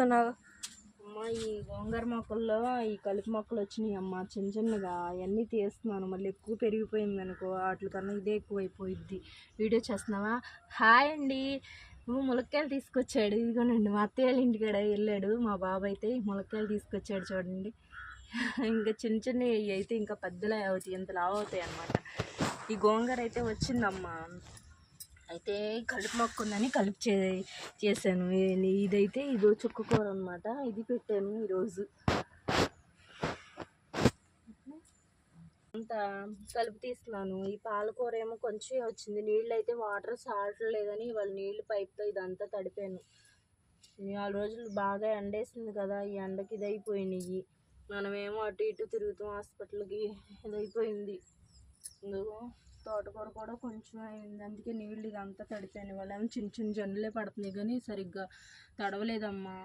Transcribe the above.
తీస్తున్నావు? అమ్మ ఈ గోంగూర మొక్కల్లో ఈ కలుపు మొక్కలు వచ్చినాయి అమ్మ, చిన్న చిన్నగా అవన్నీ తీస్తున్నాను. మళ్ళీ ఎక్కువ పెరిగిపోయింది అనుకో వాటికన్నా ఇదే ఎక్కువైపోయిద్ది. వీడియో చేస్తున్నావా? హాయ్ అండి. ములక్కాయలు తీసుకొచ్చాడు. ఇదిగోనండి మా అత్తయ్య వాళ్ళ ఇంటికాడ వెళ్ళాడు మా బాబు అయితే ములక్కాయలు తీసుకొచ్చాడు చూడండి. ఇంకా చిన్న చిన్నవి అయితే ఇంకా పెద్దలా అవుతాయి, ఇంత లావు అవుతాయి అన్నమాట. ఈ గోంగూర అయితే వచ్చిందమ్మా. అయితే కలుపు మొక్క ఉందని కలుపు చేశాను. ఇదైతే ఇదో చుక్కకూర అనమాట. ఇది పెట్టాను ఈరోజు. అంతా కలుపు తీస్తున్నాను. ఈ పాలకూర ఏమో కొంచెం వచ్చింది. నీళ్ళు అయితే వాటర్ సాలట్లేదని ఇవాళ నీళ్ళు పైప్తో ఇదంతా తడిపాను. 4 రోజులు బాగా ఎండేసింది కదా, ఈ ఎండకి ఇదైపోయినాయి. మనమేమో అటు ఇటు తిరుగుతాం హాస్పిటల్కి, ఇదైపోయింది. ఇందులో తోటకూర కూడా కొంచెం అయింది, అందుకే నీళ్ళు ఇదంతా తడిపాను. వాళ్ళేమో చిన్న చిన్న జన్నులే పడుతున్నాయి కానీ సరిగ్గా తడవలేదమ్మా.